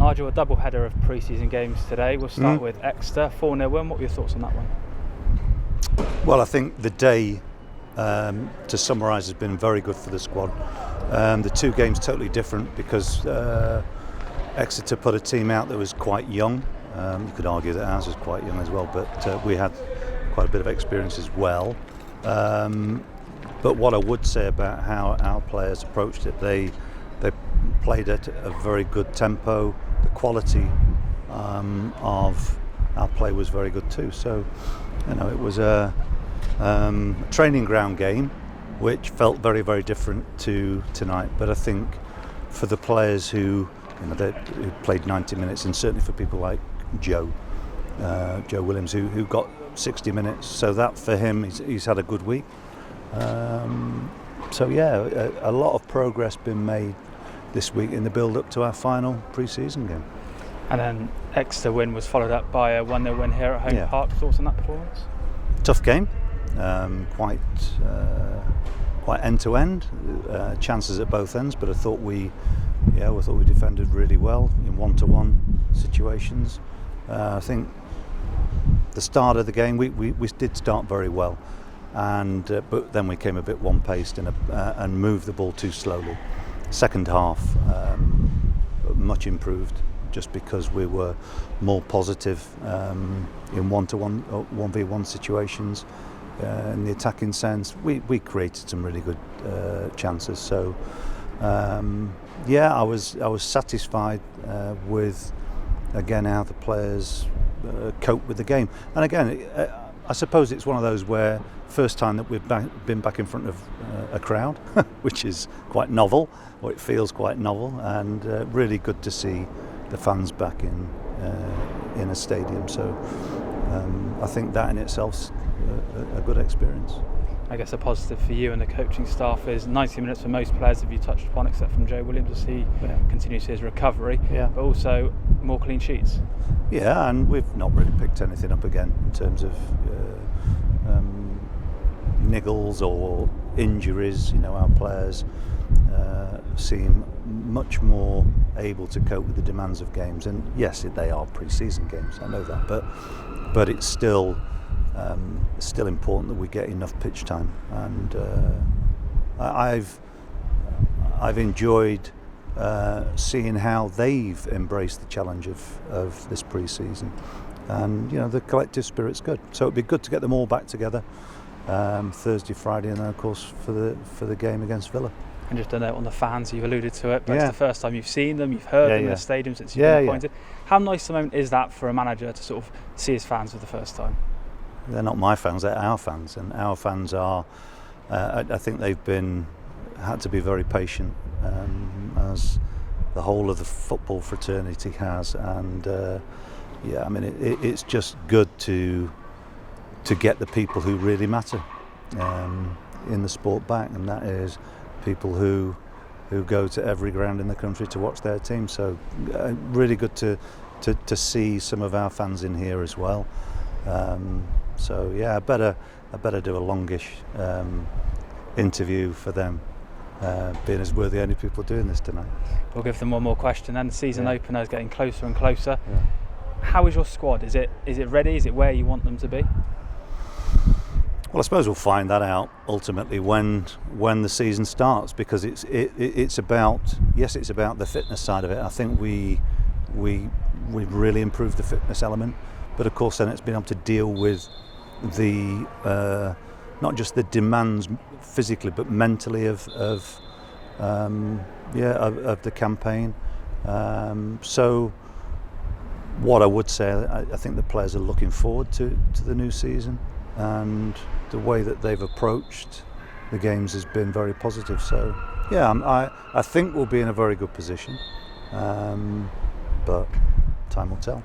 Nigel, a double header of pre-season games today. We'll start with Exeter, 4-0 win. What were your thoughts on that one? Well, I think the day, to summarise, has been very good for the squad. The two games totally different because Exeter put a team out that was quite young. You could argue that ours was quite young as well, but we had quite a bit of experience as well. But what I would say about how our players approached it, they played at a very good tempo. The quality of our play was very good too. So, it was a training ground game, which felt very, very different to tonight. But I think for the players who played 90 minutes, and certainly for people like Joe Williams, who got 60 minutes, so that for him, he's had a good week. So yeah, a lot of progress been made this week in the build-up to our final pre-season game. And then Exeter win was followed up by a 1-0 win here at home park. Thoughts on that performance? Tough game, quite end-to-end, chances at both ends, but I thought we defended really well in one-to-one situations. I think the start of the game we did start very well, and but then we came a bit one-paced and moved the ball too slowly. Second half, much improved, just because we were more positive in one-to-one, 1v1 situations. In the attacking sense, we created some really good chances. So I was satisfied with again how the players cope with the game. And again, I suppose it's one of those where first time that we've been back in front of a crowd, which is quite novel, or it feels quite novel, and really good to see the fans back in a stadium. So I think that in itself's a good experience. I guess a positive for you and the coaching staff is 90 minutes for most players, have you touched upon, except from Joe Williams, as he continues his recovery, but also more clean sheets. Yeah, and we've not really picked anything up again in terms of niggles or injuries. Our players seem much more able to cope with the demands of games, and yes, they are pre-season games, I know that, but it's still important that we get enough pitch time, and I've enjoyed seeing how they've embraced the challenge of this pre-season, and the collective spirit's good. So it'd be good to get them all back together Thursday, Friday, and then of course for the game against Villa. And just a note on the fans, you've alluded to it, but it's the first time you've seen them, you've heard them in the stadium since you've been appointed. How nice a moment is that for a manager to sort of see his fans for the first time? They're not my fans, they're our fans, and our fans are, I think they've had to be very patient, as the whole of the football fraternity has, and it's just good to get the people who really matter in the sport back, and that is people who go to every ground in the country to watch their team. So really good to see some of our fans in here as well. I better do a longish interview for them, being as we're the only people doing this tonight. We'll give them one more question, and the season opener is getting closer and closer. How is your squad? Is it ready? Is it where you want them to be? Well, I suppose we'll find that out ultimately when the season starts, because it's about the fitness side of it. I think we've really improved the fitness element, but of course then it's been able to deal with the not just the demands physically but mentally of the campaign. So what I would say, I think the players are looking forward to the new season, and the way that they've approached the games has been very positive. So I think we'll be in a very good position, but time will tell.